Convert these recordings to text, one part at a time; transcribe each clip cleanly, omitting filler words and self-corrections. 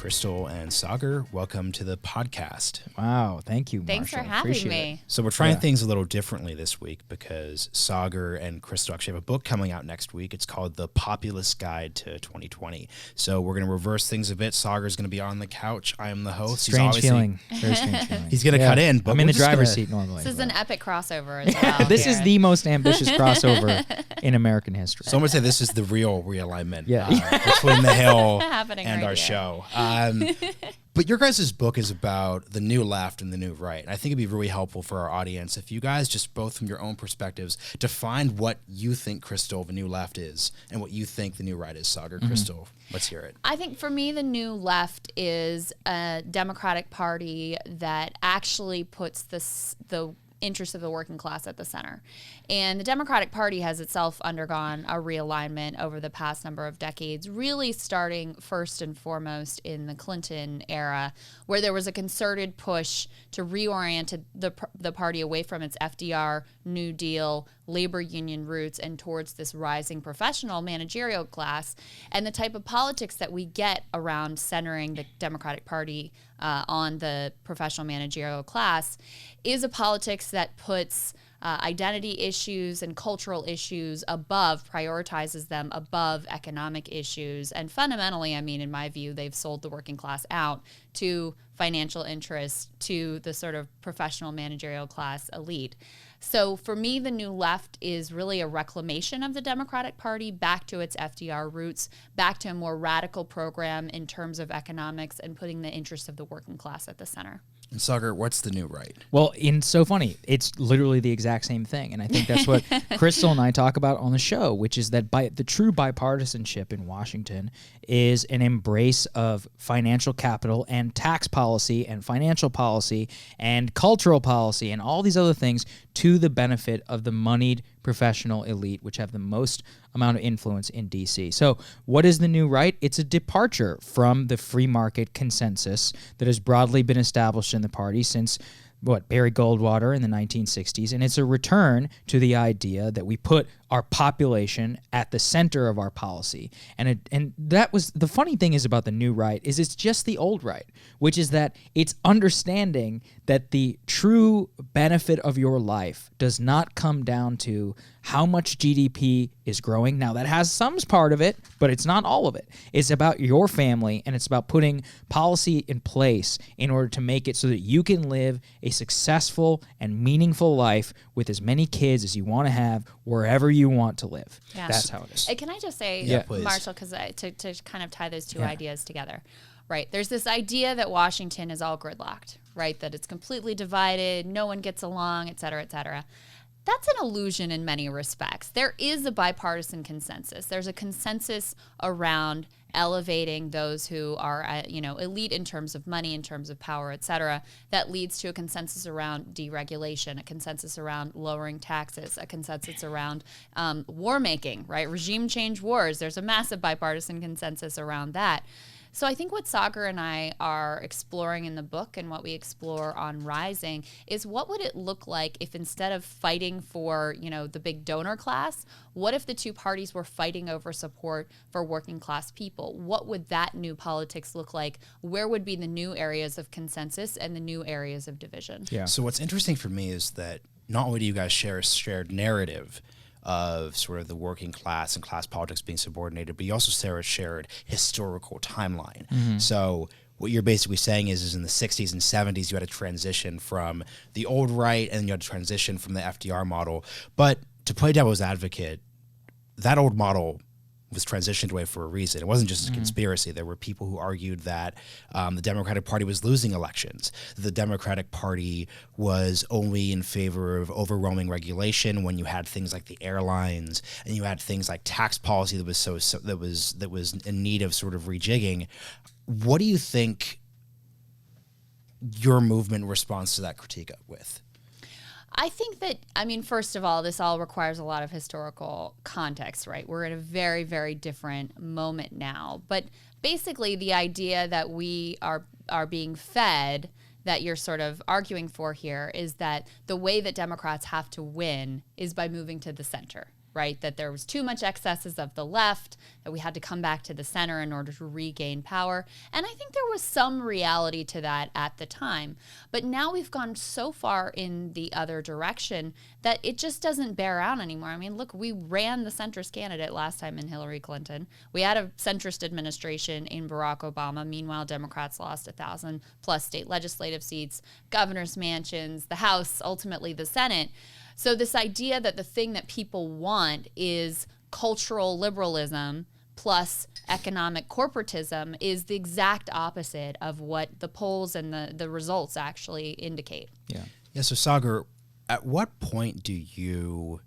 Krystal and Saagar, welcome to the podcast. Wow, thank you, Thanks Marshall. for having Appreciate me. it. So we're trying things a little differently this week because Saagar and Krystal actually have a book coming out next week. It's called The Populist Guide to 2020. So we're going to reverse things a bit. Saagar's going to be on the couch. I am the host. Strange feeling. Very strange feeling. He's going to cut in, but I'm in the we're just driver's seat normally. This is an epic crossover as well. This is the most ambitious crossover in American history. So I'm going to say this is the real realignment Yeah. between the Hill Happening and right our here. show. But your guys' book is about the new left and the new right. And I think it'd be really helpful for our audience if you guys just both from your own perspectives define what you think, Krystal, the new left is and what you think the new right is. Saagar, Krystal, let's hear it. I think for me, the new left is a Democratic Party that actually puts the interest of the working class at the center. And the Democratic Party has itself undergone a realignment over the past number of decades, really starting first and foremost in the Clinton era, where there was a concerted push to reorient the party away from its FDR, New Deal, labor union roots and towards this rising professional managerial class. And the type of politics that we get around centering the Democratic Party on the professional managerial class is a politics that puts identity issues and cultural issues above, prioritizes them above economic issues. And fundamentally, I mean, in my view, they've sold the working class out to financial interests, to the sort of professional managerial class elite. So for me, the new left is really a reclamation of the Democratic Party back to its FDR roots, back to a more radical program in terms of economics and putting the interests of the working class at the center. And Saagar, what's the new right? Well, so funny. It's literally the exact same thing. And I think that's what Krystal and I talk about on the show, which is that the true bipartisanship in Washington is an embrace of financial capital and tax policy and financial policy and cultural policy and all these other things to the benefit of the moneyed professional elite, which have the most amount of influence in D.C. So what is the new right? It's a departure from the free market consensus that has broadly been established in the party since Barry Goldwater in the 1960s, and it's a return to the idea that we put our population at the center of our policy. And that was the funny thing is about the new right is it's just the old right, which is that it's understanding that the true benefit of your life does not come down to how much GDP is growing. Now, that has some part of it, but it's not all of it. It's about your family, and it's about putting policy in place in order to make it so that you can live a successful and meaningful life with as many kids as you want to have wherever you want to live. Yeah. That's how it is. Can I just say, Yeah, please. Marshall, because to kind of tie those two ideas together, right? There's this idea that Washington is all gridlocked, right? That it's completely divided, no one gets along, et cetera, et cetera. That's an illusion in many respects. There is a bipartisan consensus. There's a consensus around elevating those who are, elite in terms of money, in terms of power, et cetera. That leads to a consensus around deregulation, a consensus around lowering taxes, a consensus around war making, right? Regime change wars. There's a massive bipartisan consensus around that. So I think what Saagar and I are exploring in the book and what we explore on Rising is what would it look like if instead of fighting for, the big donor class, what if the two parties were fighting over support for working class people? What would that new politics look like? Where would be the new areas of consensus and the new areas of division? Yeah. So what's interesting for me is that not only do you guys share a shared narrative of sort of the working class and class politics being subordinated, but you also share a shared historical timeline. So what you're basically saying is in the 60s and 70s, you had a transition from the old right and you had a transition from the FDR model. But to play devil's advocate, that old model was transitioned away for a reason. It wasn't just a conspiracy. There were people who argued that the Democratic Party was losing elections. The Democratic Party was only in favor of overwhelming regulation when you had things like the airlines and you had things like tax policy that was in need of sort of rejigging. What do you think your movement responds to that critique with? I think that, first of all, this all requires a lot of historical context, right? We're in a very, very different moment now. But basically, the idea that we are being fed, that you're sort of arguing for here, is that the way that Democrats have to win is by moving to the center, right? That there was too much excesses of the left, that we had to come back to the center in order to regain power. And I think there was some reality to that at the time. But now we've gone so far in the other direction that it just doesn't bear out anymore. I mean, look, we ran the centrist candidate last time in Hillary Clinton. We had a centrist administration in Barack Obama. Meanwhile, Democrats lost 1,000 plus state legislative seats, governor's mansions, the House, ultimately the Senate. So this idea that the thing that people want is cultural liberalism plus economic corporatism is the exact opposite of what the polls and the results actually indicate. Yeah. So Saagar, at what point do you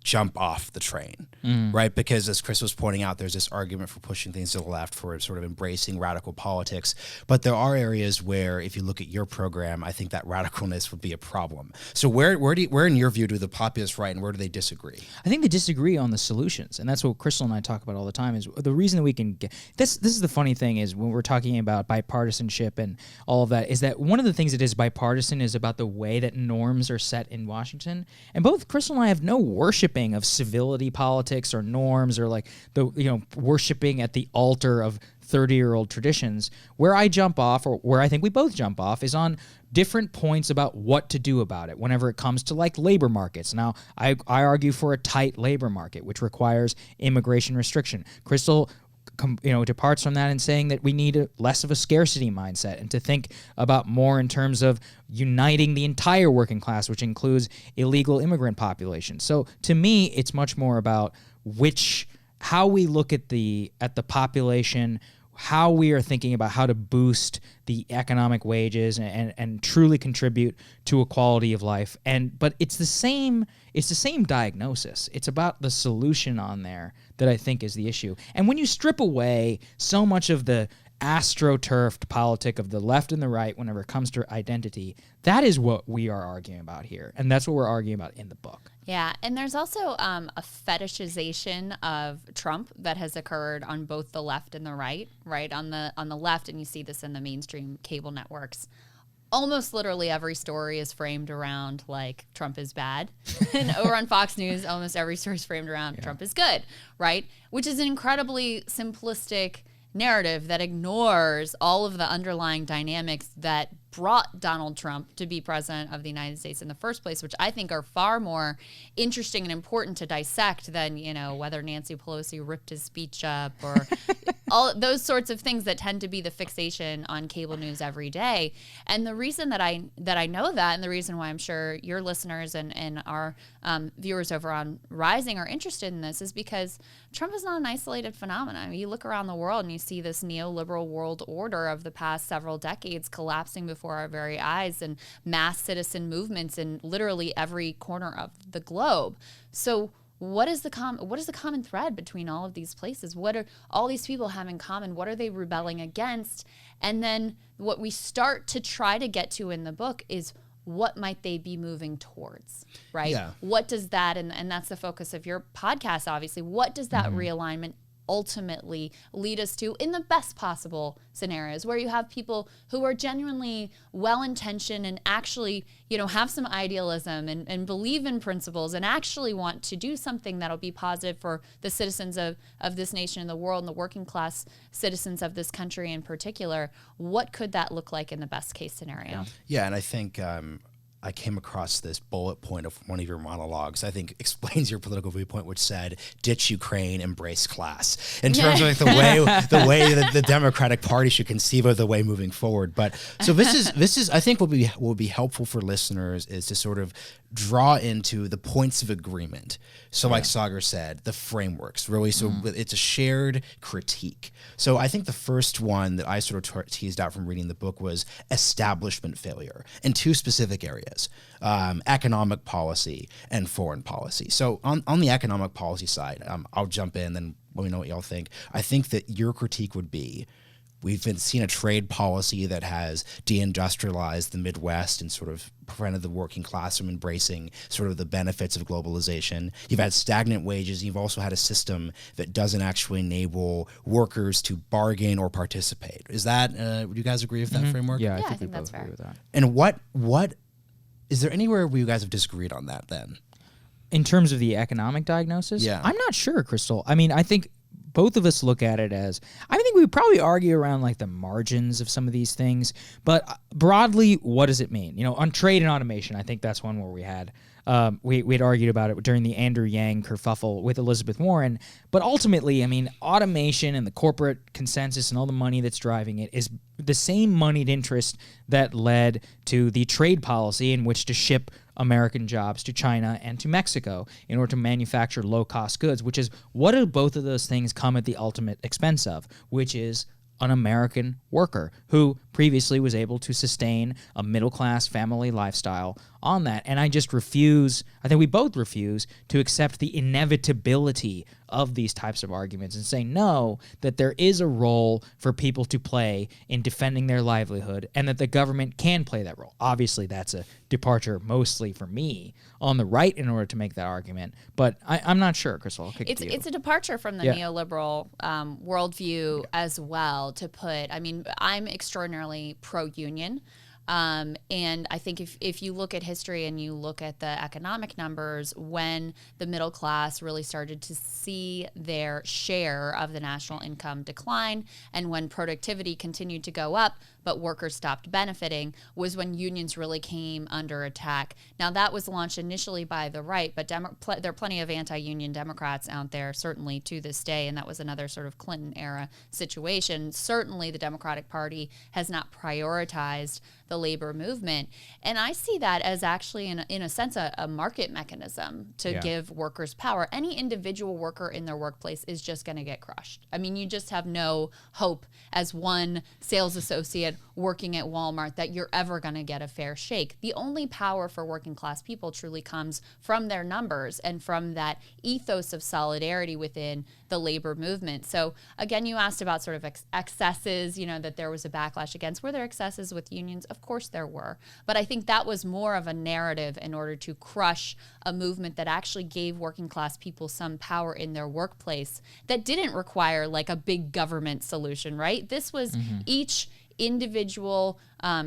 jump off the train, right? Because as Chris was pointing out, there's this argument for pushing things to the left, for sort of embracing radical politics. But there are areas where, if you look at your program, I think that radicalness would be a problem. So where in your view do the populists right, and where do they disagree? I think they disagree on the solutions, and that's what Krystal and I talk about all the time. Is the reason that we can get this. This is the funny thing is when we're talking about bipartisanship and all of that, is that one of the things that is bipartisan is about the way that norms are set in Washington. And both Krystal and I have no worshiping of civility politics or norms or like worshiping at the altar of 30-year-old traditions. Where I jump off, or where I think we both jump off, is on different points about what to do about it whenever it comes to like labor markets. Now, I argue for a tight labor market, which requires immigration restriction. Krystal departs from that in saying that we need less of a scarcity mindset and to think about more in terms of uniting the entire working class, which includes illegal immigrant population. So to me, it's much more about how we look at the population, how we are thinking about how to boost the economic wages and truly contribute to a quality of life. But it's the same diagnosis. It's about the solution on there that I think is the issue. And when you strip away so much of the astroturfed politic of the left and the right whenever it comes to identity, that is what we are arguing about here. And that's what we're arguing about in the book. Yeah, and there's also a fetishization of Trump that has occurred on both the left and the right. On the left, and you see this in the mainstream cable networks, almost literally every story is framed around like Trump is bad. And over on Fox News, almost every story is framed around Trump is good, right? Which is an incredibly simplistic narrative that ignores all of the underlying dynamics that brought Donald Trump to be president of the United States in the first place, which I think are far more interesting and important to dissect than, whether Nancy Pelosi ripped his speech up or all those sorts of things that tend to be the fixation on cable news every day. And the reason that I know that, and the reason why I'm sure your listeners and our viewers over on Rising are interested in this, is because Trump is not an isolated phenomenon. I mean, you look around the world and you see this neoliberal world order of the past several decades collapsing before our very eyes, and mass citizen movements in literally every corner of the globe. So what is the common thread between all of these places? What are all these people have in common? What are they rebelling against? And then what we start to try to get to in the book is, what might they be moving towards, right? Yeah. What does that, and that's the focus of your podcast, obviously, what does that realignment ultimately lead us to in the best possible scenarios, where you have people who are genuinely well-intentioned and actually, have some idealism and believe in principles and actually want to do something that'll be positive for the citizens of this nation and the world and the working class citizens of this country in particular. What could that look like in the best case scenario? Yeah, and I think I came across this bullet point of one of your monologues, I think explains your political viewpoint, which said, ditch Ukraine, embrace class, in terms of like the way that the Democratic Party should conceive of the way moving forward. But so this is I think what will be helpful for listeners is to sort of draw into the points of agreement. So like Saagar said, the frameworks, really. So it's a shared critique. So I think the first one that I sort of teased out from reading the book was establishment failure in two specific areas, economic policy and foreign policy. So on the economic policy side, I'll jump in, then let me know what y'all think. I think that your critique would be, we've seen a trade policy that has deindustrialized the Midwest and sort of prevented the working class from embracing sort of the benefits of globalization. You've had stagnant wages. You've also had a system that doesn't actually enable workers to bargain or participate. Is that, would you guys agree with that framework? Yeah, I I think we think that's both agree fair. with that. And what, is there anywhere where you guys have disagreed on that then? In terms of the economic diagnosis, Yeah. I'm not sure, Krystal. I mean, I think both of us look at it as, I think we would probably argue around like the margins of some of these things, but broadly, what does it mean? On trade and automation, I think that's one where we had argued about it during the Andrew Yang kerfuffle with Elizabeth Warren. But ultimately, I mean, automation and the corporate consensus and all the money that's driving it is the same moneyed interest that led to the trade policy in which to ship American jobs to China and to Mexico in order to manufacture low-cost goods, which is what do both of those things come at the ultimate expense of, which is an American worker who previously was able to sustain a middle-class family lifestyle on that. And I just refuse, I think we both refuse, to accept the inevitability of these types of arguments and say no, that there is a role for people to play in defending their livelihood and that the government can play that role. Obviously, that's a departure mostly for me on the right in order to make that argument, but I'm not sure, Krystal. I'll kick it to you. It's a departure from the neoliberal worldview as well to put, I mean, I'm extraordinarily pro-union. And I think if you look at history and you look at the economic numbers, when the middle class really started to see their share of the national income decline and when productivity continued to go up, but workers stopped benefiting, was when unions really came under attack. Now, that was launched initially by the right, but there are plenty of anti-union Democrats out there, certainly to this day, and that was another sort of Clinton-era situation. Certainly, the Democratic Party has not prioritized the labor movement. And I see that as actually, in a sense, a market mechanism to give workers power. Any individual worker in their workplace is just going to get crushed. I mean, you just have no hope as one sales associate working at Walmart that you're ever going to get a fair shake. The only power for working class people truly comes from their numbers and from that ethos of solidarity within the labor movement. So again, you asked about sort of excesses, that there was a backlash against. Were there excesses with unions? Of course there were. But I think that was more of a narrative in order to crush a movement that actually gave working class people some power in their workplace that didn't require like a big government solution, right? This was each individual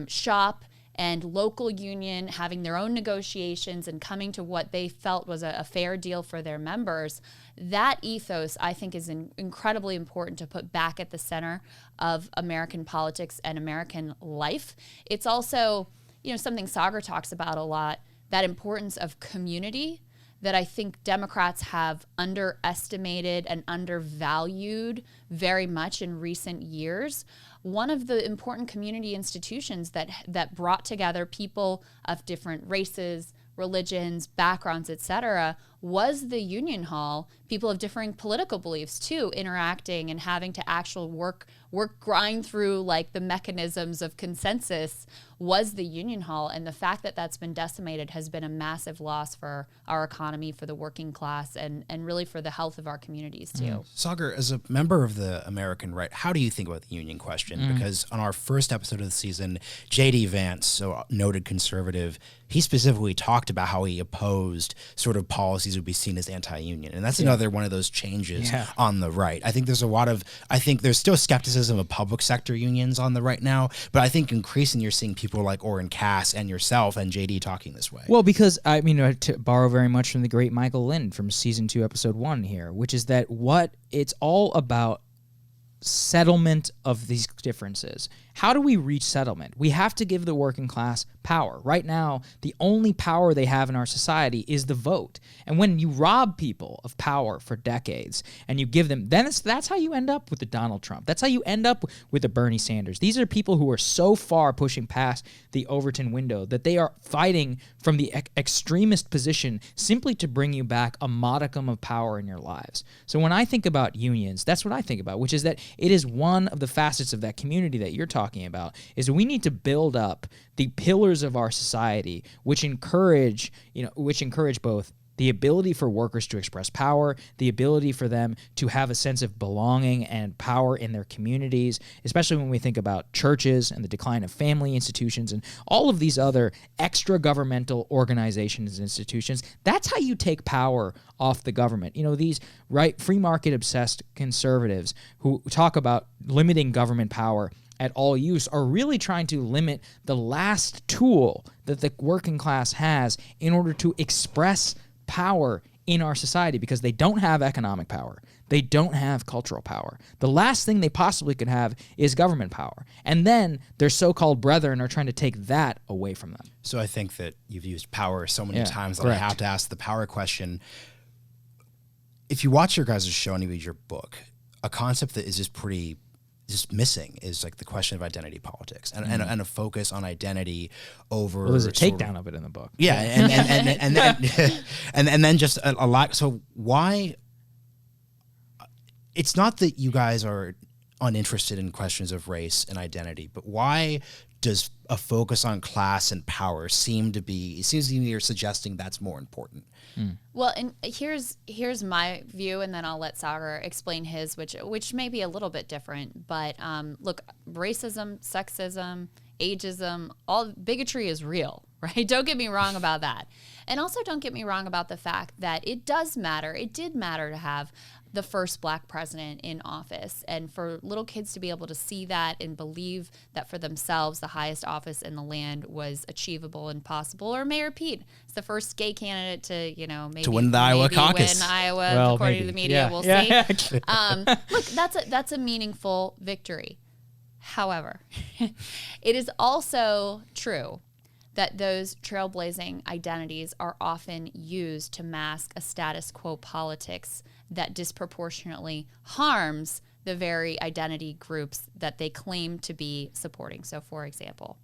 shop and local union having their own negotiations and coming to what they felt was a fair deal for their members. That ethos, I think, is incredibly important to put back at the center of American politics and American life. It's also, something Saagar talks about a lot, that importance of community that I think Democrats have underestimated and undervalued very much in recent years. One of the important community institutions that brought together people of different races, religions, backgrounds, etc., was the union hall. People of differing political beliefs too, interacting and having to actual work grind through like the mechanisms of consensus was the union hall. And the fact that that's been decimated has been a massive loss for our economy, for the working class, and really for the health of our communities too. Saagar, as a member of the American right, how do you think about the union question? Because on our first episode of the season, J.D. Vance, so noted conservative, he specifically talked about how he opposed sort of policies would be seen as anti-union. And that's another one of those changes on the right. I think there's still skepticism of public sector unions on the right now, but I think increasingly you're seeing people like Orrin Cass and yourself and JD talking this way. Well, because, to borrow very much from the great Michael Lind from season 2, episode 1 here, which is that what it's all about settlement of these differences. How do we reach settlement? We have to give the working class power. Right now, the only power they have in our society is the vote. And when you rob people of power for decades and you give them, then that's how you end up with the Donald Trump. That's how you end up with the Bernie Sanders. These are people who are so far pushing past the Overton window that they are fighting from the extremist position simply to bring you back a modicum of power in your lives. So when I think about unions, that's what I think about, which is that it is one of the facets of that community that you're talking about, is we need to build up the pillars of our society which encourage both the ability for workers to express power, the ability for them to have a sense of belonging and power in their communities, especially when we think about churches and the decline of family institutions and all of these other extra-governmental organizations and institutions. That's how you take power off the government. These free market-obsessed conservatives who talk about limiting government power at all use are really trying to limit the last tool that the working class has in order to express power in our society, because they don't have economic power. they don't have cultural power. The last thing they possibly could have is government power. And then their so-called brethren are trying to take that away from them. So I think that you've used power so many times that correct. I have to ask the power question. If you watch your guys' show and you read your book, a concept that is just missing is like the question of identity politics and a focus on identity over. Well, there's a takedown of it in the book. Yeah, and then just a lot. So why? It's not that you guys are uninterested in questions of race and identity, but why does a focus on class and power seem to be? It seems to me you're suggesting that's more important. Well, and here's my view, and then I'll let Saagar explain his, which may be a little bit different. But look, racism, sexism, ageism, all bigotry is real, right? Don't get me wrong about that. And also don't get me wrong about the fact that it does matter. It did matter to have the first black president in office, and for little kids to be able to see that and believe that for themselves the highest office in the land was achievable and possible. Or Mayor Pete is the first gay candidate to, maybe to win the Iowa caucus. Win Iowa, well, according maybe. to the media. Yeah. We'll yeah. see. Look, that's a meaningful victory. However, it is also true that those trailblazing identities are often used to mask a status quo politics that disproportionately harms the very identity groups that they claim to be supporting. So, for example,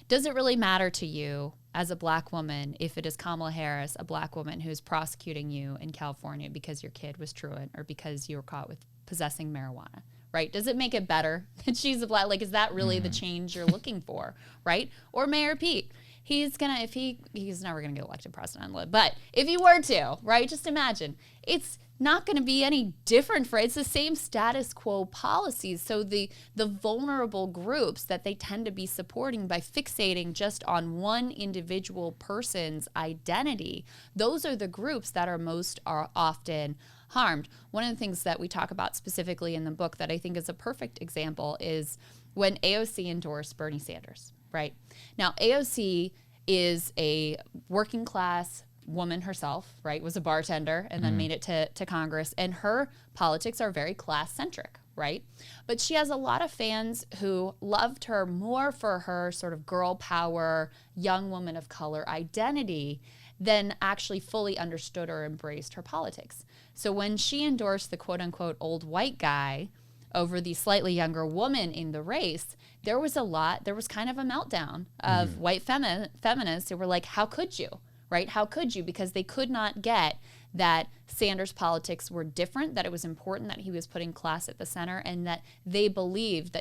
does it really matter to you as a black woman if it is Kamala Harris, a black woman, who is prosecuting you in California because your kid was truant or because you were caught with possessing marijuana? Right? Does it make it better that she's a black? Like, is that really the change you're looking for? Right? Or Mayor Pete. He's never gonna get elected president, but if he were to, right? Just imagine, it's not going to be any different it's the same status quo policies. So the vulnerable groups that they tend to be supporting by fixating just on one individual person's identity, those are the groups that are often harmed. One of the things that we talk about specifically in the book that I think is a perfect example is when AOC endorsed Bernie Sanders, right? Now, AOC is a working class woman herself, right? Was a bartender and then made it to Congress. And her politics are very class-centric, right? But she has a lot of fans who loved her more for her sort of girl power, young woman of color identity than actually fully understood or embraced her politics. So when she endorsed the quote-unquote old white guy over the slightly younger woman in the race, there was kind of a meltdown of white feminists who were like, how could you? Right? How could you? Because they could not get that Sanders' politics were different, that it was important that he was putting class at the center, and that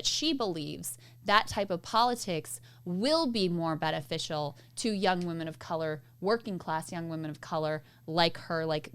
she believes that type of politics will be more beneficial to young women of color, working class young women of color like her, like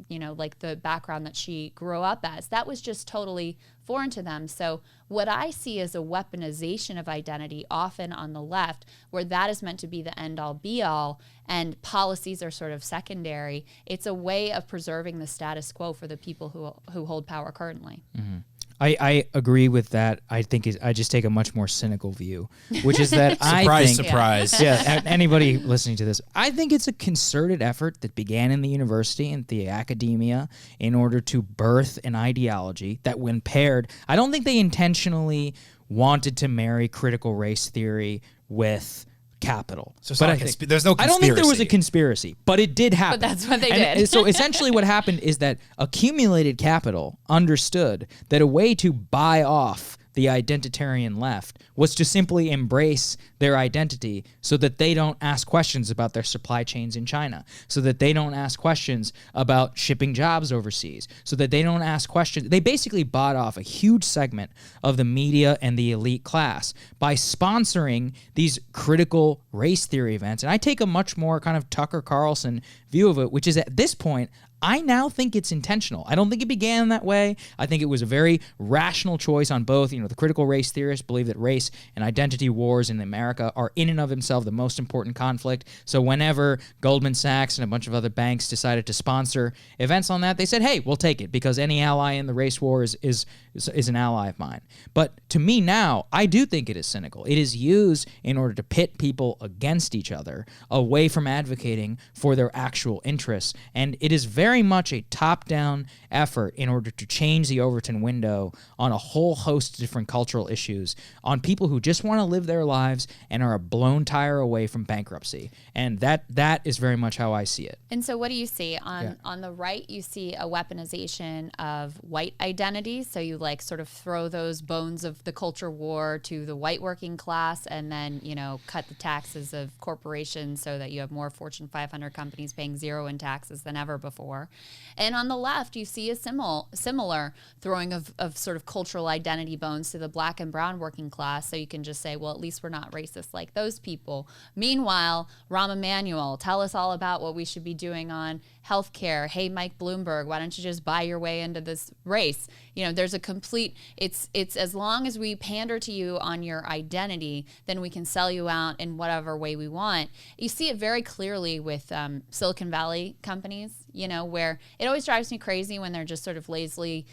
the background that she grew up as. That was just totally foreign to them. So what I see is a weaponization of identity often on the left, where that is meant to be the end all be all and policies are sort of secondary. It's a way of preserving the status quo for the people who hold power currently. Mm-hmm. I agree with that. I think I just take a much more cynical view, which is that surprise. Yeah, anybody listening to this, I think it's a concerted effort that began in the university and the academia in order to birth an ideology that, when paired, I don't think they intentionally wanted to marry critical race theory with capital. So there's no conspiracy. I don't think there was a conspiracy, but it did happen. But that's what they did. So essentially what happened is that accumulated capital understood that a way to buy off the identitarian left was to simply embrace their identity so that they don't ask questions about their supply chains in China, so that they don't ask questions about shipping jobs overseas, so that they don't ask questions. They basically bought off a huge segment of the media and the elite class by sponsoring these critical race theory events. And I take a much more kind of Tucker Carlson view of it, which is at this point, I now think it's intentional. I don't think it began that way. I think it was a very rational choice on both. The critical race theorists believe that race and identity wars in America are in and of themselves the most important conflict. So whenever Goldman Sachs and a bunch of other banks decided to sponsor events on that, they said, hey, we'll take it because any ally in the race war is an ally of mine. But to me now, I do think it is cynical. It is used in order to pit people against each other, away from advocating for their actual interests. And it is very very much a top-down effort in order to change the Overton window on a whole host of different cultural issues, on people who just want to live their lives and are a blown tire away from bankruptcy. And that is very much how I see it. And so what do you see? On the right, you see a weaponization of white identity. So you like sort of throw those bones of the culture war to the white working class and then, cut the taxes of corporations so that you have more Fortune 500 companies paying zero in taxes than ever before. And on the left, you see a similar throwing of sort of cultural identity bones to the black and brown working class. So you can just say, well, at least we're not racist like those people. Meanwhile, Rahm Emanuel, tell us all about what we should be doing on healthcare. Hey, Mike Bloomberg, why don't you just buy your way into this race? There's a complete, it's as long as we pander to you on your identity, then we can sell you out in whatever way we want. You see it very clearly with Silicon Valley companies, where it always drives me crazy when they're just sort of lazily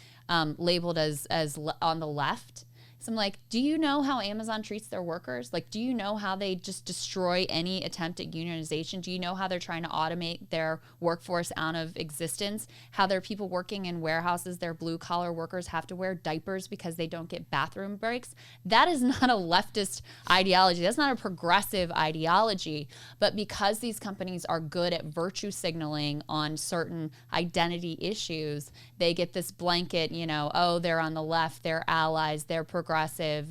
labeled as on the left. So I'm like, do you know how Amazon treats their workers? Like, do you know how they just destroy any attempt at unionization? Do you know how they're trying to automate their workforce out of existence? How there are people working in warehouses, their blue-collar workers have to wear diapers because they don't get bathroom breaks? That is not a leftist ideology. That's not a progressive ideology. But because these companies are good at virtue signaling on certain identity issues, they get this blanket, they're on the left, they're allies, they're progressive,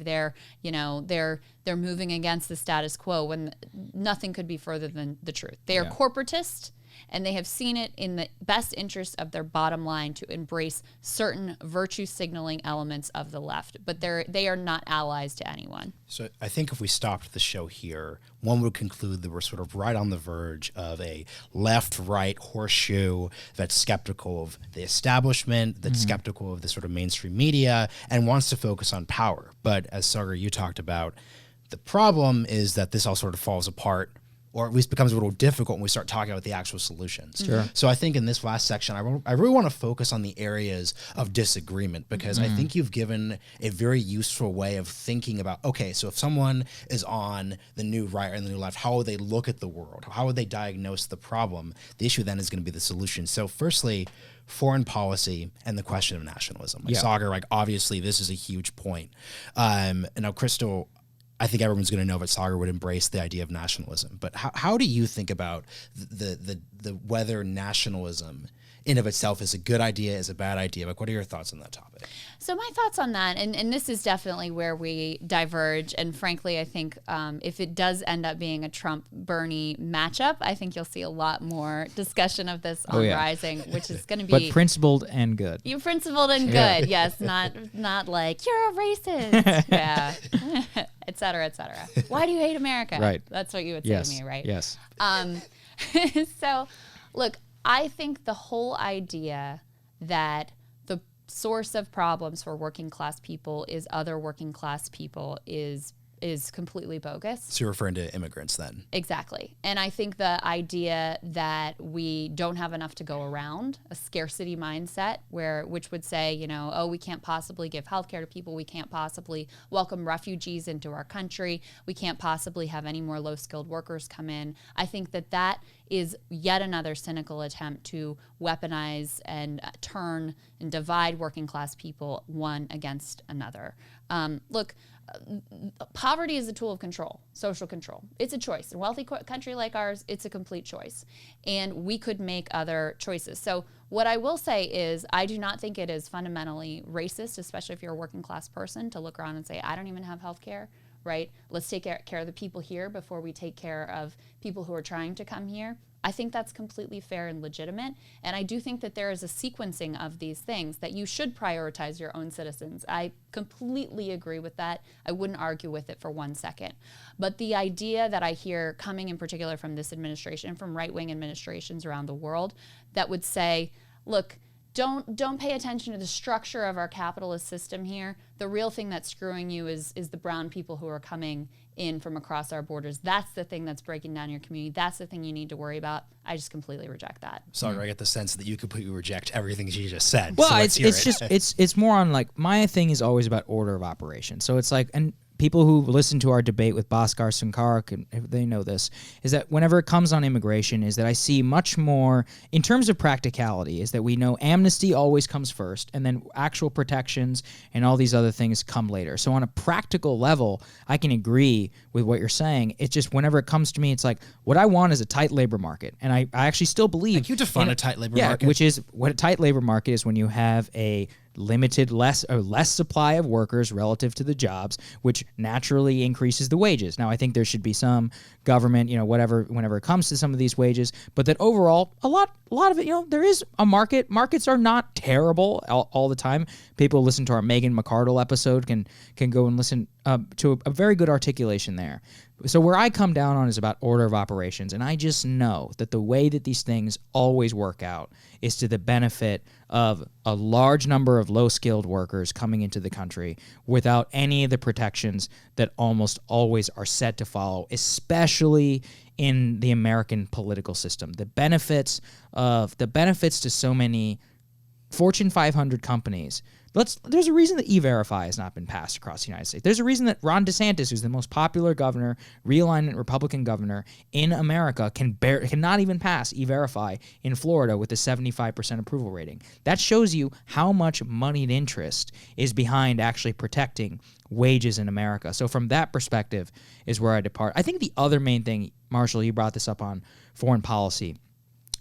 they're moving against the status quo, when nothing could be further than the truth. They are corporatist, and they have seen it in the best interest of their bottom line to embrace certain virtue signaling elements of the left, but they are not allies to anyone. So I think if we stopped the show here, one would conclude that we're sort of right on the verge of a left-right horseshoe that's skeptical of the establishment, that's skeptical of the sort of mainstream media, and wants to focus on power. But as Saagar, you talked about, the problem is that this all sort of falls apart, or at least becomes a little difficult when we start talking about the actual solutions. Sure. So I think in this last section, I really want to focus on the areas of disagreement, because I think you've given a very useful way of thinking about, okay, so if someone is on the new right or the new left, how would they look at the world? How would they diagnose the problem? The issue then is going to be the solution. So firstly, foreign policy and the question of nationalism. Saagar, obviously this is a huge point. And now Krystal, I think everyone's going to know that Saagar would embrace the idea of nationalism. But how do you think about the whether nationalism in of itself is a good idea, is a bad idea? What are your thoughts on that topic? So my thoughts on that, and this is definitely where we diverge, and frankly, I think if it does end up being a Trump-Bernie matchup, I think you'll see a lot more discussion of this on Rising, which is going to be... But principled and good. You're principled and good, yes, not like, you're a racist, et cetera, et cetera. Why do you hate America? Right. That's what you would say to me, right? Yes. So, look, I think the whole idea that the source of problems for working class people is other working class people is completely bogus. So you're referring to immigrants then? Exactly. And I think the idea that we don't have enough to go around, a scarcity mindset which would say, we can't possibly give healthcare to people, we can't possibly welcome refugees into our country, we can't possibly have any more low-skilled workers come in. I think that is yet another cynical attempt to weaponize and turn and divide working class people one against another. Look, poverty is a tool of control, social control. It's a choice. In a wealthy country like ours, it's a complete choice. And we could make other choices. So what I will say is I do not think it is fundamentally racist, especially if you're a working class person, to look around and say, I don't even have health care, right? Let's take care of the people here before we take care of people who are trying to come here. I think that's completely fair and legitimate. And I do think that there is a sequencing of these things, that you should prioritize your own citizens. I completely agree with that. I wouldn't argue with it for 1 second. But the idea that I hear coming in particular from this administration, from right-wing administrations around the world, that would say, look, don't pay attention to the structure of our capitalist system here. The real thing that's screwing you is the brown people who are coming in from across our borders. That's the thing that's breaking down your community. That's the thing you need to worry about. I just completely reject that. Sorry, I get the sense that you completely reject everything she just said. Well, so it's more on my thing is always about order of operation. So it's like, and people who listen to our debate with Bhaskar Sankar, they know this, is that whenever it comes on immigration, is that I see much more, in terms of practicality, is that we know amnesty always comes first, and then actual protections and all these other things come later. So on a practical level, I can agree with what you're saying. It's just whenever it comes to me, it's like, what I want is a tight labor market. And I actually still believe... Like you define a tight labor market? Yeah, which is, what a tight labor market is when you have a limited, less supply of workers relative to the jobs, which naturally increases the wages. Now, I think there should be some government, whenever it comes to some of these wages, but that overall, a lot of it, there is a market. Markets are not terrible all the time. People listen to our Megan McArdle episode can go and listen to a very good articulation there. So where I come down on is about order of operations, and I just know that the way that these things always work out is to the benefit of a large number of low-skilled workers coming into the country without any of the protections that almost always are set to follow, especially in the American political system. The benefits to so many Fortune 500 companies. There's a reason that E-Verify has not been passed across the United States. There's a reason that Ron DeSantis, who's the most popular governor, Realignment Republican governor in America, cannot even pass E-Verify in Florida with a 75% approval rating. That shows you how much moneyed interest is behind actually protecting wages in America. So from that perspective is where I depart. I think the other main thing, Marshall, you brought this up on foreign policy,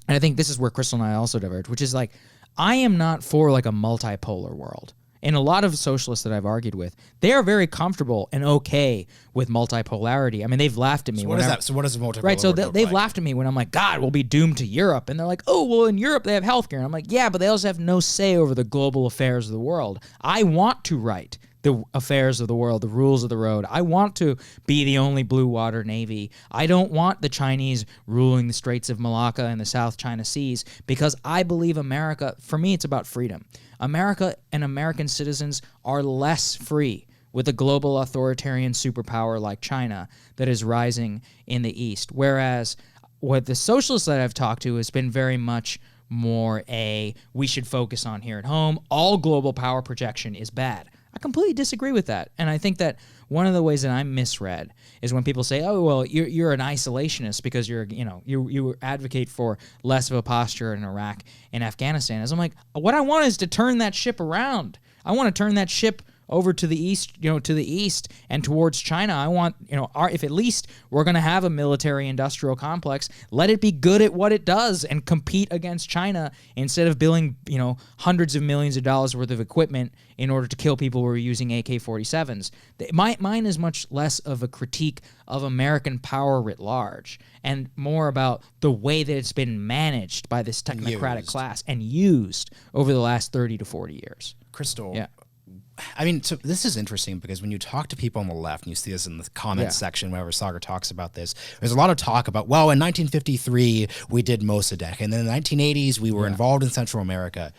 and I think this is where Krystal and I also diverge, which is like, I am not for like a multipolar world. And a lot of socialists that I've argued with, they are very comfortable and okay with multipolarity. I mean, they've laughed at me. So what is that? So what does a multipolar Right, so world they've like? laughed at me when I'm like, God, we'll be doomed to Europe. And they're like, oh, well, in Europe they have healthcare. And I'm like, yeah, but they also have no say over the global affairs of the world. I want to write the affairs of the world, the rules of the road. I want to be the only blue water navy. I don't want the Chinese ruling the Straits of Malacca and the South China Seas, because I believe America, for me, it's about freedom. America and American citizens are less free with a global authoritarian superpower like China that is rising in the East. Whereas what the socialists that I've talked to has been very much more we should focus on here at home. All global power projection is bad. I completely disagree with that. And I think that one of the ways that I'm misread is when people say, oh, well, you're an isolationist because you advocate for less of a posture in Iraq and Afghanistan. As I'm like, what I want is to turn that ship around. I want to turn that ship over to the east, and towards China. I want, if at least we're going to have a military-industrial complex, let it be good at what it does and compete against China instead of building, hundreds of millions of dollars worth of equipment in order to kill people who are using AK-47s. Mine is much less of a critique of American power writ large and more about the way that it's been managed by this technocratic class and used over the last 30 to 40 years. Krystal. Yeah. I mean, so this is interesting because when you talk to people on the left, and you see this in the comments section whenever Saagar talks about this, there's a lot of talk about, well, in 1953, we did Mossadegh, and then in the 1980s, we were involved in Central America.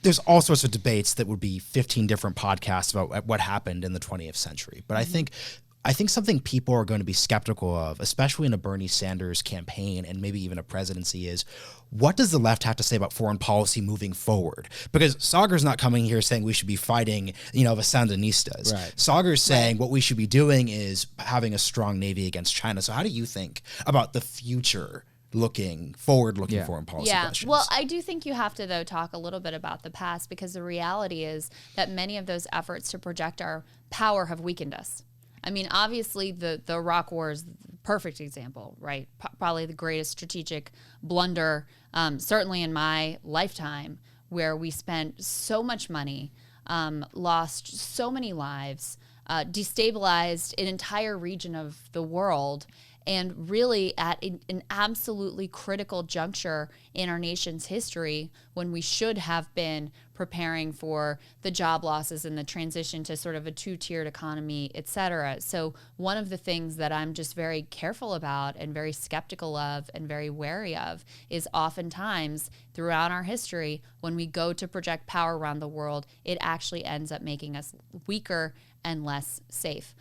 There's all sorts of debates that would be 15 different podcasts about what happened in the 20th century. But I think something people are going to be skeptical of, especially in a Bernie Sanders campaign and maybe even a presidency, is what does the left have to say about foreign policy moving forward? Because Saagar's not coming here saying we should be fighting, the Sandinistas. Right. Saagar's saying what we should be doing is having a strong navy against China. So how do you think about the future forward-looking foreign policy questions? Well, I do think you have to, though, talk a little bit about the past, because the reality is that many of those efforts to project our power have weakened us. I mean, obviously, the Iraq War is the perfect example, right? Probably the greatest strategic blunder, certainly in my lifetime, where we spent so much money, lost so many lives, destabilized an entire region of the world, and really at an absolutely critical juncture in our nation's history, when we should have been preparing for the job losses and the transition to sort of a two-tiered economy, et cetera. So one of the things that I'm just very careful about and very skeptical of and very wary of is oftentimes throughout our history, when we go to project power around the world, it actually ends up making us weaker and less safe.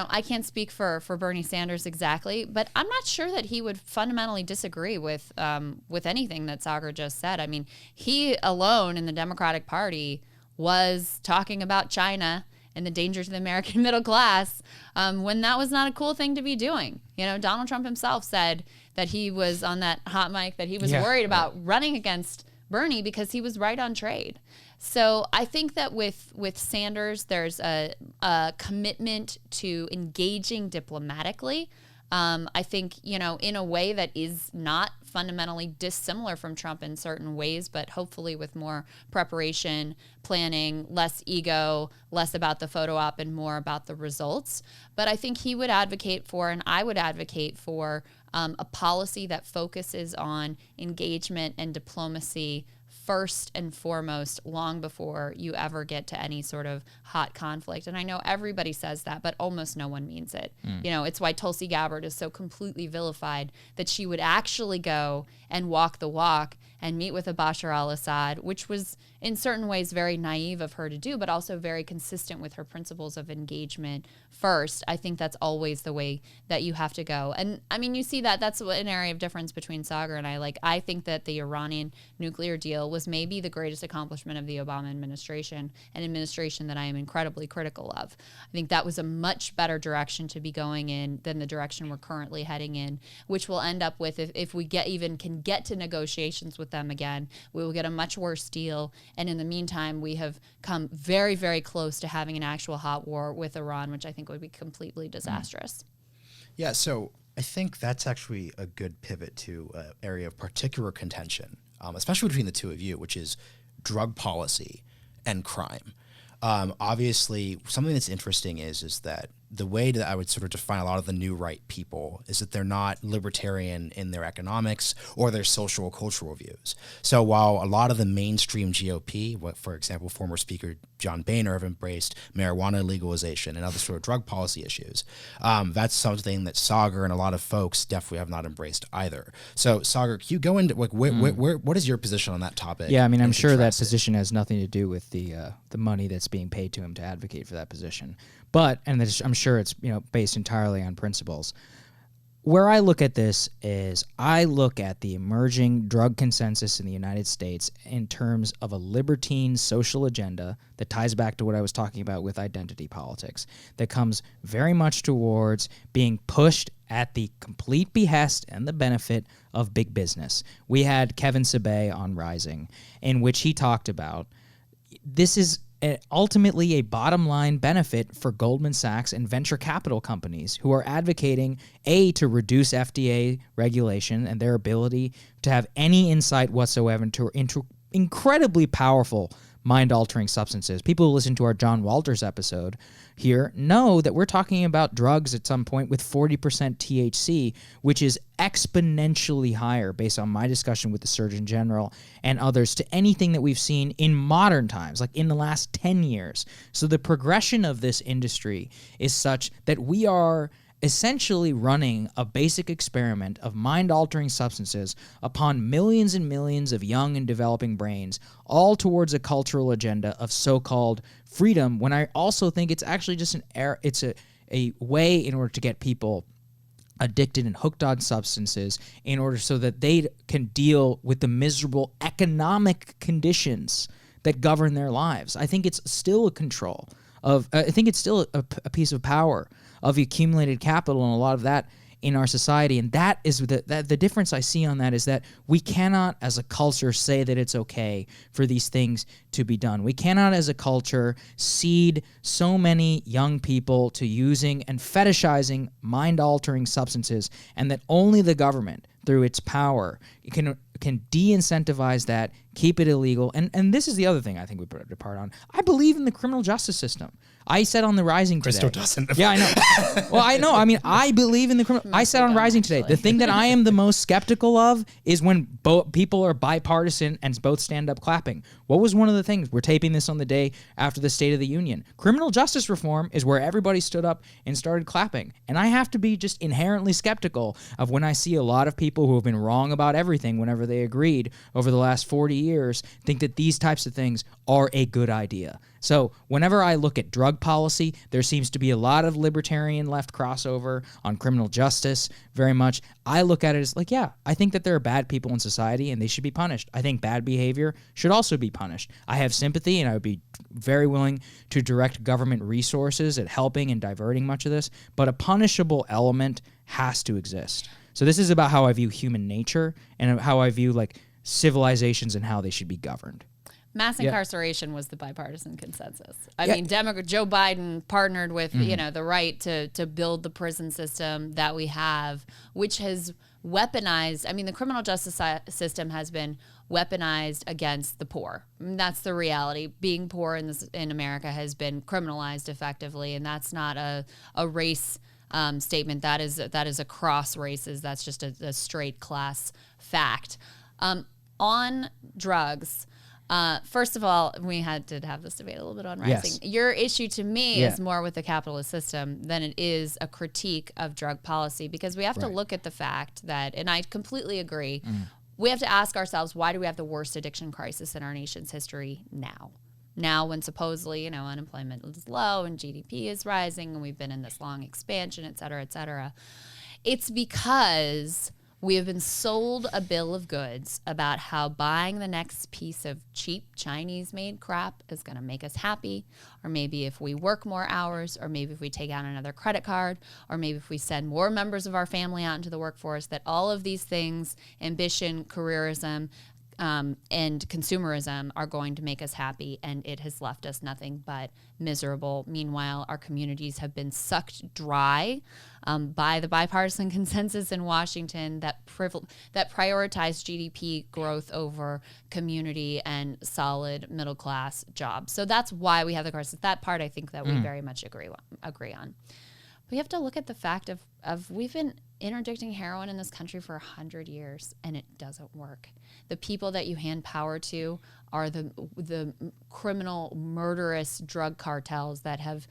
I can't speak for Bernie Sanders exactly, but I'm not sure that he would fundamentally disagree with anything that Saagar just said. I mean, he alone in the Democratic Party was talking about China and the danger to the American middle class when that was not a cool thing to be doing. You know, Donald Trump himself said that he was on that hot mic that he was worried about running against Bernie because he was right on trade. So I think that with Sanders, there's a commitment to engaging diplomatically. I think, you know, in a way that is not fundamentally dissimilar from Trump in certain ways, but hopefully with more preparation, planning, less ego, less about the photo op and more about the results. But I think he would advocate for, and I would advocate for, a policy that focuses on engagement and diplomacy first and foremost, long before you ever get to any sort of hot conflict. And I know everybody says that, but almost no one means it. You know, it's why Tulsi Gabbard is so completely vilified, that she would actually go and walk the walk and meet with a Bashar al-Assad, which was in certain ways very naive of her to do, but also very consistent with her principles of engagement first. I think that's always the way that you have to go. And I mean, you see that's an area of difference between Saagar and I. Like, I think that the Iranian nuclear deal was maybe the greatest accomplishment of the Obama administration, an administration that I am incredibly critical of. I think that was a much better direction to be going in than the direction we're currently heading in, which will end up with, if we can get to negotiations with them again, we will get a much worse deal. And in the meantime, we have come very, very close to having an actual hot war with Iran, which I think would be completely disastrous. Yeah, so I think that's actually a good pivot to an area of particular contention, especially between the two of you, which is drug policy and crime. Obviously, something that's interesting is that the way that I would sort of define a lot of the new right people is that they're not libertarian in their economics or their social or cultural views. So while a lot of the mainstream GOP, for example, former Speaker John Boehner, have embraced marijuana legalization and other sort of drug policy issues, that's something that Saagar and a lot of folks definitely have not embraced either. So Saagar, can you go into like what is your position on that topic? Yeah, I mean, I'm sure that position has nothing to do with the money that's being paid to him to advocate for that position. But, and I'm sure it's, you know, based entirely on principles. Where I look at this is I look at the emerging drug consensus in the United States in terms of a libertine social agenda that ties back to what I was talking about with identity politics, that comes very much towards being pushed at the complete behest and the benefit of big business. We had Kevin Sabet on Rising, in which he talked about this is ultimately a bottom line benefit for Goldman Sachs and venture capital companies who are advocating, A, to reduce FDA regulation and their ability to have any insight whatsoever into incredibly powerful mind-altering substances. People who listen to our John Walters episode here know that we're talking about drugs at some point with 40% THC, which is exponentially higher, based on my discussion with the Surgeon General and others, to anything that we've seen in modern times, like in the last 10 years. So the progression of this industry is such that we are essentially running a basic experiment of mind-altering substances upon millions and millions of young and developing brains, all towards a cultural agenda of so-called freedom, when I also think it's actually just it's a way in order to get people addicted and hooked on substances in order so that they can deal with the miserable economic conditions that govern their lives. I think it's still a control of, I think it's still a piece of power of accumulated capital and a lot of that in our society. And that is the difference I see on that is that we cannot as a culture say that it's okay for these things to be done. We cannot as a culture seed so many young people to using and fetishizing mind-altering substances, and that only the government, through its power, can de-incentivize that, keep it illegal. And this is the other thing I think we put a depart on. I believe in the criminal justice system. I said on the Rising today. Krystal doesn't. Yeah, I know. Well, I know. I mean, I believe in the criminal. I said on Rising today, the thing that I am the most skeptical of is when people are bipartisan and both stand up clapping. What was one of the things? We're taping this on the day after the State of the Union. Criminal justice reform is where everybody stood up and started clapping. And I have to be just inherently skeptical of when I see a lot of people who have been wrong about everything whenever they agreed over the last 40 years think that these types of things are a good idea. So whenever I look at drug policy, there seems to be a lot of libertarian libertarian left crossover on criminal justice very much. I look at it as like, yeah, I think that there are bad people in society and they should be punished. I think bad behavior should also be punished. I have sympathy, and I would be very willing to direct government resources at helping and diverting much of this, but a punishable element has to exist. So this is about how I view human nature and how I view like civilizations and how they should be governed. Mass incarceration was the bipartisan consensus. I mean, Joe Biden partnered with the right to build the prison system that we have, which has weaponized. I mean, the criminal justice system has been weaponized against the poor. That's the reality. Being poor in America has been criminalized effectively, and that's not a race statement. That is across races. That's just a straight class fact. On drugs. First of all, we did have this debate a little bit on rising. Yes. Your issue to me is more with the capitalist system than it is a critique of drug policy, because we have to look at the fact that, and I completely agree, we have to ask ourselves, why do we have the worst addiction crisis in our nation's history now? Now, when supposedly, unemployment is low and GDP is rising and we've been in this long expansion, et cetera, et cetera. It's because we have been sold a bill of goods about how buying the next piece of cheap Chinese-made crap is going to make us happy, or maybe if we work more hours, or maybe if we take out another credit card, or maybe if we send more members of our family out into the workforce, that all of these things, ambition, careerism, and consumerism, are going to make us happy, and it has left us nothing but miserable. Meanwhile, our communities have been sucked dry by the bipartisan consensus in Washington that prioritized GDP growth over community and solid middle class jobs. So that's why we have the crisis. That part I think that we very much agree on. We have to look at the fact of we've been interdicting heroin in this country for 100 years, and it doesn't work. The people that you hand power to are the criminal, murderous drug cartels that have.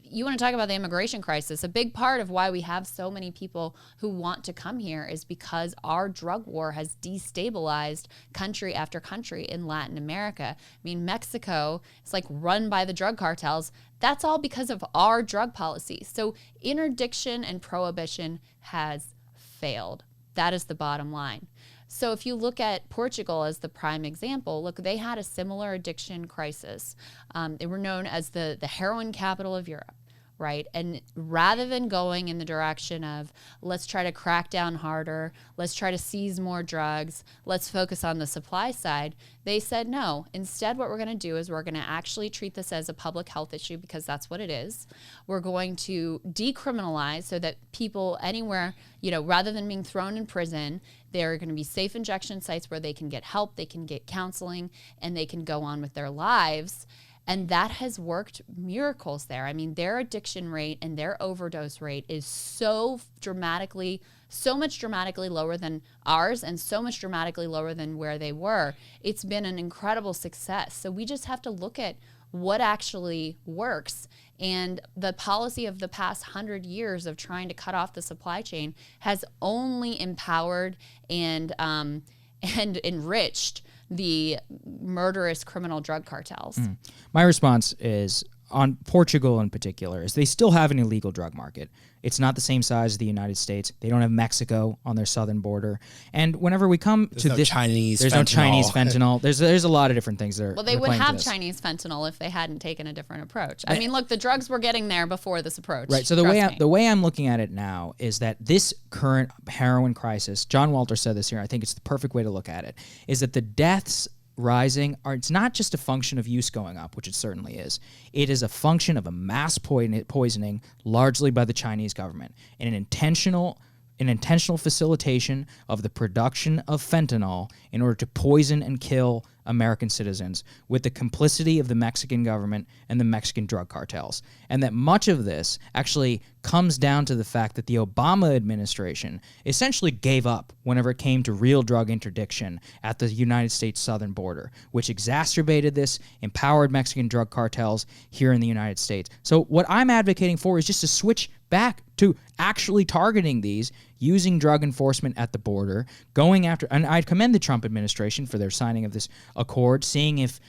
You want to talk about the immigration crisis. A big part of why we have so many people who want to come here is because our drug war has destabilized country after country in Latin America. I mean, Mexico is like run by the drug cartels. That's all because of our drug policy. So interdiction and prohibition has failed. That is the bottom line. So if you look at Portugal as the prime example, look, they had a similar addiction crisis. They were known as the heroin capital of Europe, right? And rather than going in the direction of let's try to crack down harder, let's try to seize more drugs, let's focus on the supply side, they said no. Instead, what we're going to do is we're going to actually treat this as a public health issue, because that's what it is. We're going to decriminalize so that people anywhere, rather than being thrown in prison, there are going to be safe injection sites where they can get help, they can get counseling, and they can go on with their lives. And that has worked miracles there. I mean, their addiction rate and their overdose rate is so much dramatically lower than ours, and so much dramatically lower than where they were. It's been an incredible success. So we just have to look at what actually works. And the policy of the past 100 years of trying to cut off the supply chain has only empowered and enriched the murderous criminal drug cartels. My response is, on Portugal in particular, is they still have an illegal drug market. It's not the same size as the United States. They don't have Mexico on their southern border. And whenever we come to this, there's no Chinese fentanyl. There's a lot of different things there. Well, they would have Chinese fentanyl if they hadn't taken a different approach. I mean, look, the drugs were getting there before this approach. Right. So the way I'm looking at it now is that this current heroin crisis, John Walter said this here, I think it's the perfect way to look at it, is that the deaths rising it's not just a function of use going up, which it certainly is. It is a function of a mass poisoning, largely by the Chinese government, and an intentional facilitation of the production of fentanyl in order to poison and kill American citizens, with the complicity of the Mexican government and the Mexican drug cartels. And that much of this actually comes down to the fact that the Obama administration essentially gave up whenever it came to real drug interdiction at the United States southern border, which exacerbated this, empowered Mexican drug cartels here in the United States. So what I'm advocating for is just to switch back to actually targeting these using drug enforcement at the border, going after, and I commend the Trump administration for their signing of this accord, seeing if,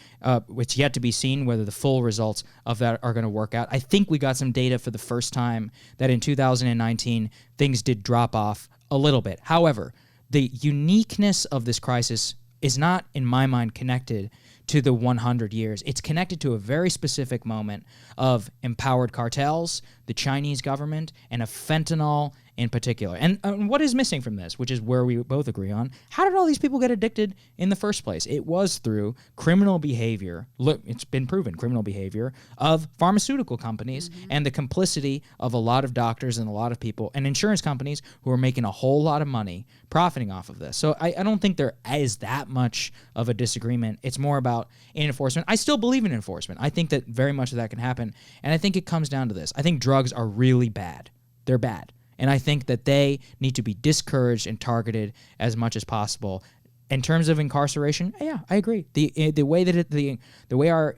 it's yet to be seen whether the full results of that are going to work out. I think we got some data for the first time that in 2019, things did drop off a little bit. However, the uniqueness of this crisis is not, in my mind, connected to the 100 years. It's connected to a very specific moment of empowered cartels, the Chinese government, and a fentanyl in particular. And what is missing from this, which is where we both agree on, how did all these people get addicted in the first place? It was through criminal behavior. Look, it's been proven, criminal behavior of pharmaceutical companies and the complicity of a lot of doctors and a lot of people and insurance companies who are making a whole lot of money profiting off of this. So I don't think there is that much of a disagreement. It's more about enforcement. I still believe in enforcement. I think that very much of that can happen. And I think it comes down to this. I think drugs are really bad. They're bad. And I think that they need to be discouraged and targeted as much as possible. In terms of incarceration, yeah, I agree. The way that the way our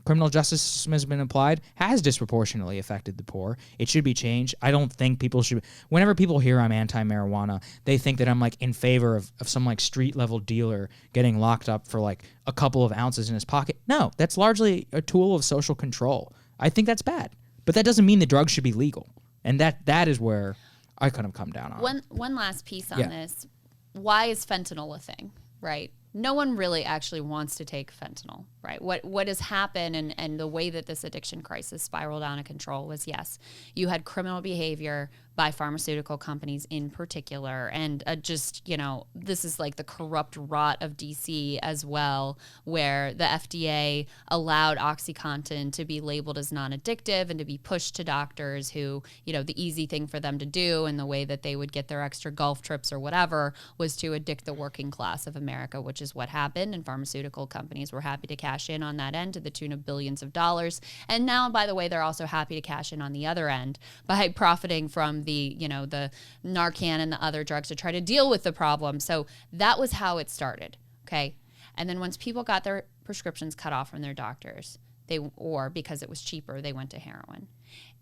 criminal justice system has been applied has disproportionately affected the poor. It should be changed. I don't think people should. Whenever people hear I'm anti-marijuana, they think that I'm like in favor of some like street level dealer getting locked up for like a couple of ounces in his pocket. No, that's largely a tool of social control. I think that's bad, but that doesn't mean the drugs should be legal. And that is where I kind of come down on. One last piece on this. Why is fentanyl a thing, right? No one really actually wants to take fentanyl, right? What has happened and the way that this addiction crisis spiraled out of control was, yes, you had criminal behavior by pharmaceutical companies in particular. And just, this is like the corrupt rot of DC as well, where the FDA allowed OxyContin to be labeled as non-addictive and to be pushed to doctors who, the easy thing for them to do and the way that they would get their extra golf trips or whatever was to addict the working class of America, which is what happened. And pharmaceutical companies were happy to cash in on that end to the tune of billions of dollars. And now, by the way, they're also happy to cash in on the other end by profiting from the Narcan and the other drugs to try to deal with the problem. So that was how it started, okay? And then once people got their prescriptions cut off from their doctors, or because it was cheaper, they went to heroin.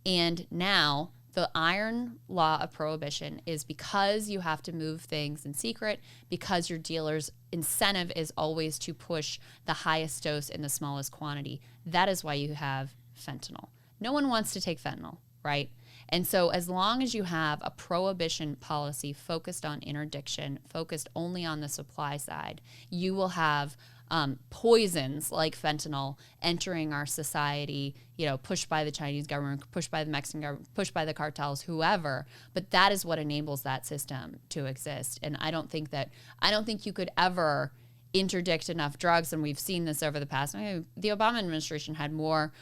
And now the iron law of prohibition is because you have to move things in secret, because your dealer's incentive is always to push the highest dose in the smallest quantity. That is why you have fentanyl. No one wants to take fentanyl, right? And so as long as you have a prohibition policy focused on interdiction, focused only on the supply side, you will have poisons like fentanyl entering our society, pushed by the Chinese government, pushed by the Mexican government, pushed by the cartels, whoever. But that is what enables that system to exist. And I don't think you could ever interdict enough drugs, and we've seen this over the past. The Obama administration had more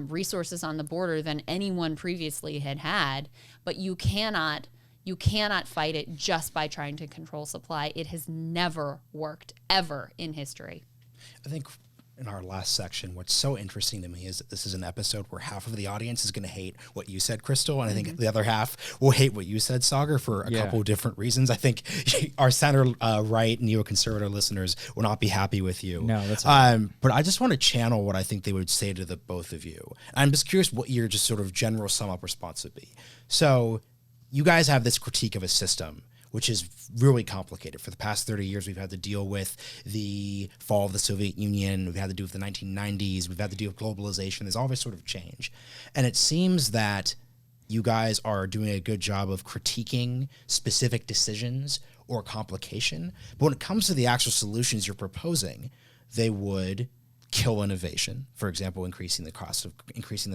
resources on the border than anyone previously had, but you cannot fight it just by trying to control supply. It has never worked, ever in history. I think in our last section, what's so interesting to me is that this is an episode where half of the audience is going to hate what you said, Krystal, and I think the other half will hate what you said, Saagar, for a couple of different reasons. I think our center-right neoconservative listeners will not be happy with you. No, that's but I just want to channel what I think they would say to the both of you. I'm just curious what your just sort of general sum-up response would be. So you guys have this critique of a system which is really complicated. For the past 30 years, we've had to deal with the fall of the Soviet Union. We've had to deal with the 1990s. We've had to deal with globalization. There's always sort of change. And it seems that you guys are doing a good job of critiquing specific decisions or complication. But when it comes to the actual solutions you're proposing, they would kill innovation. For example, increasing the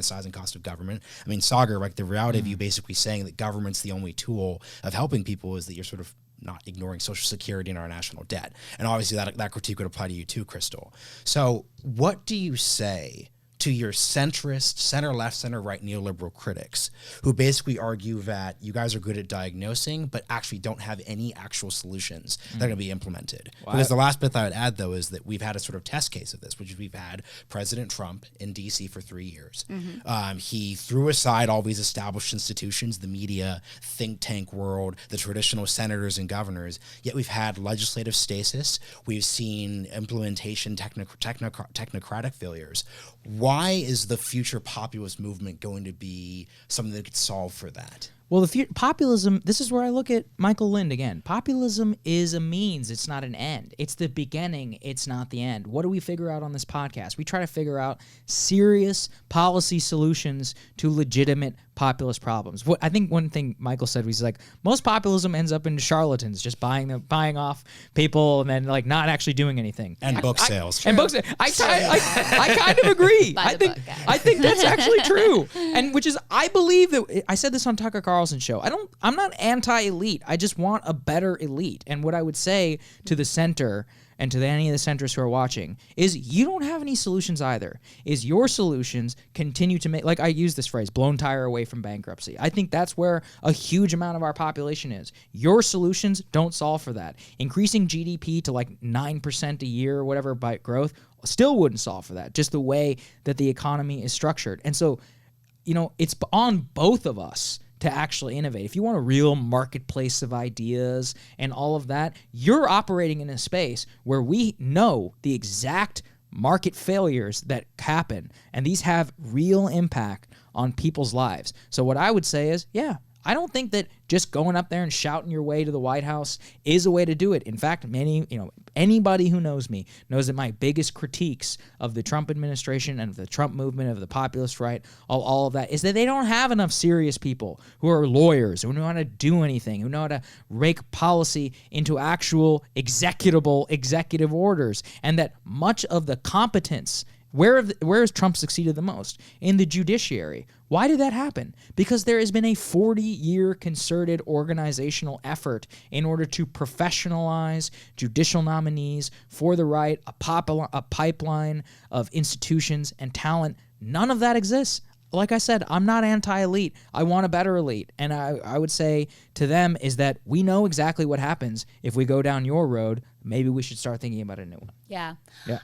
size and cost of government. I mean, Saagar, like the reality of you basically saying that government's the only tool of helping people is that you're sort of not ignoring Social Security and our national debt. And obviously that critique would apply to you too, Krystal. So what do you say to your centrist, center-left, center-right neoliberal critics who basically argue that you guys are good at diagnosing but actually don't have any actual solutions that are going to be implemented? Wow. Because the last bit that I would add, though, is that we've had a sort of test case of this, which is we've had President Trump in D.C. for 3 years. He threw aside all these established institutions, the media, think tank world, the traditional senators and governors, yet we've had legislative stasis. We've seen implementation technocratic failures. Why is the future populist movement going to be something that could solve for that? Well, populism, this is where I look at Michael Lind again. Populism is a means, it's not an end. It's the beginning, it's not the end. What do we figure out on this podcast? We try to figure out serious policy solutions to legitimate populist problems. What I think one thing Michael said was like, most populism ends up in charlatans just buying off people and then like not actually doing anything. And book sales. And book sales. I kind of agree. I think that's actually true. And which is, I believe that, I said this on Tucker Carlson's show, I'm not anti-elite. I just want a better elite. And what I would say to the center and to any of the centrists who are watching is you don't have any solutions either. Is your solutions continue to make, like I use this phrase, blown tire away from bankruptcy. I think that's where a huge amount of our population is. Your solutions don't solve for that. Increasing GDP to like 9% a year or whatever by growth still wouldn't solve for that, just the way that the economy is structured. And so, it's on both of us to actually innovate. If you want a real marketplace of ideas and all of that, you're operating in a space where we know the exact market failures that happen, and these have real impact on people's lives. So what I would say is, I don't think that just going up there and shouting your way to the White House is a way to do it. In fact, anybody who knows me knows that my biggest critiques of the Trump administration and of the Trump movement, of the populist right, all of that, is that they don't have enough serious people who are lawyers, who know how to do anything, who know how to rake policy into actual executive orders, and that much of the competence, where has Trump succeeded the most? In the judiciary. Why did that happen? Because there has been a 40-year concerted organizational effort in order to professionalize judicial nominees for the right, a pipeline of institutions and talent. None of that exists. Like I said, I'm not anti-elite. I want a better elite. And I would say to them is that we know exactly what happens if we go down your road. Maybe we should start thinking about a new one. Yeah.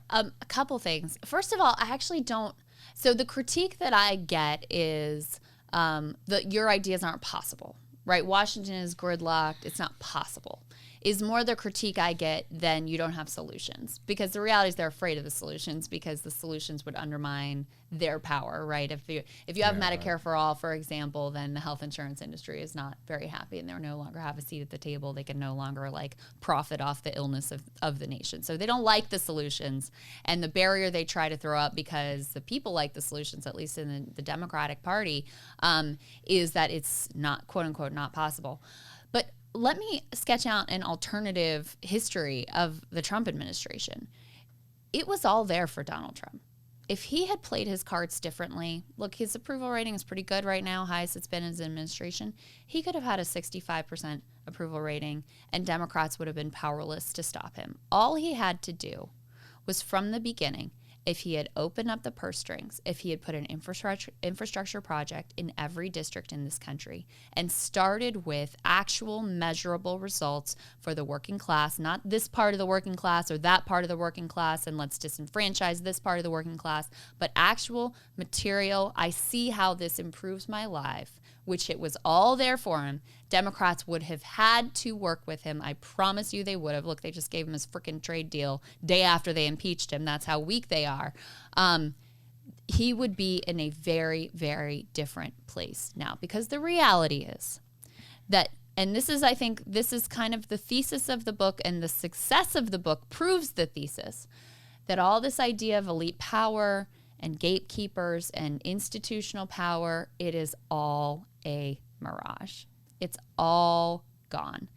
A couple things. First of all, I actually don't. So the critique that I get is that your ideas aren't possible, right? Washington is gridlocked. It's not possible. Is more the critique I get than you don't have solutions. Because the reality is they're afraid of the solutions because the solutions would undermine their power, right? If you have Medicare for all, for example, then the health insurance industry is not very happy and they no longer have a seat at the table. They can no longer profit off the illness of the nation. So they don't like the solutions, and the barrier they try to throw up because the people like the solutions, at least in the Democratic Party, is that it's not, quote unquote, not possible. But let me sketch out an alternative history of the Trump administration. It was all there for Donald Trump. If he had played his cards differently, look, his approval rating is pretty good right now, highest it's been in his administration. He could have had a 65% approval rating, and Democrats would have been powerless to stop him. All he had to do was, from the beginning, if he had opened up the purse strings, if he had put an infrastructure project in every district in this country and started with actual measurable results for the working class, not this part of the working class or that part of the working class, and let's disenfranchise this part of the working class, but actual material, I see how this improves my life, which it was all there for him, Democrats would have had to work with him. I promise you they would have. Look, they just gave him his freaking trade deal day after they impeached him. That's how weak they are. He would be in a very, very different place now, because the reality is that, and this is, I think, this is kind of the thesis of the book, and the success of the book proves the thesis, that all this idea of elite power and gatekeepers and institutional power, it is all a mirage. It's all gone.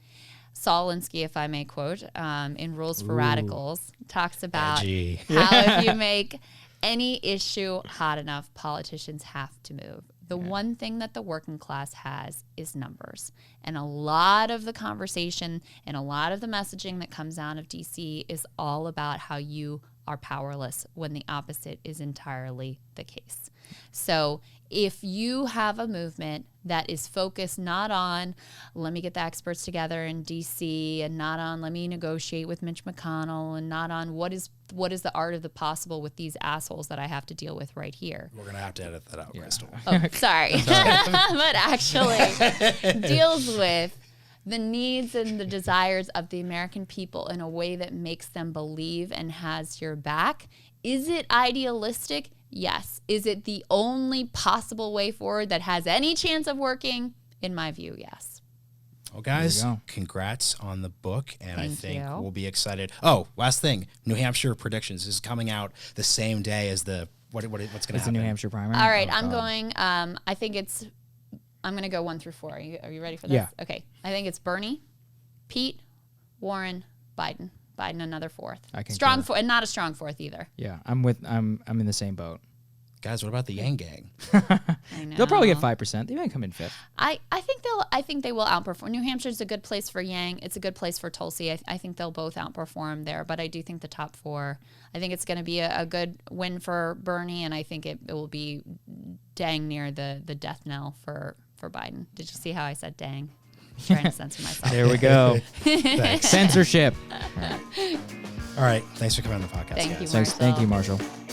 Saul Alinsky, if I may quote, in Rules for Radicals, talks about how if you make any issue hot enough, politicians have to move. The one thing that the working class has is numbers. And a lot of the conversation and a lot of the messaging that comes out of DC is all about how you are powerless when the opposite is entirely the case. So if you have a movement that is focused not on, let me get the experts together in DC, and not on, let me negotiate with Mitch McConnell, and not on what is the art of the possible with these assholes that I have to deal with right here. We're going to have to edit that out, Krystal. Oh, sorry. But actually deals with the needs and the desires of the American people in a way that makes them believe and has your back. Is it idealistic? Yes. Is it the only possible way forward that has any chance of working? in my view, yes. Well, guys, There you go. congrats on the book, and I Thank think you. we'll be excited. Oh, last thing, New Hampshire predictions is coming out the same day as the what's going to It's happen? the New Hampshire primary. All right, Oh, I'm God. going. I think it's. I'm going to go 1 through 4. Are you ready for this? Yeah. Okay. I think it's Bernie, Pete, Warren, Biden. Biden another fourth. I concur. Strong fourth, and not a strong fourth either. Yeah, I'm in the same boat. Guys, what about the Yang Gang? I know. They'll probably get 5%. They might come in 5th. I think they will outperform. New Hampshire's a good place for Yang. It's a good place for Tulsi. I think they'll both outperform there. But I do think the top 4. I think it's going to be a good win for Bernie, and I think it will be dang near the death knell for Biden. Did you see how I said dang? I'm trying to censor myself. There we go. Thanks. Censorship. All right. Thanks for coming on the podcast, Thank guys. you, Thanks. Thank you, Marshall. Marshall.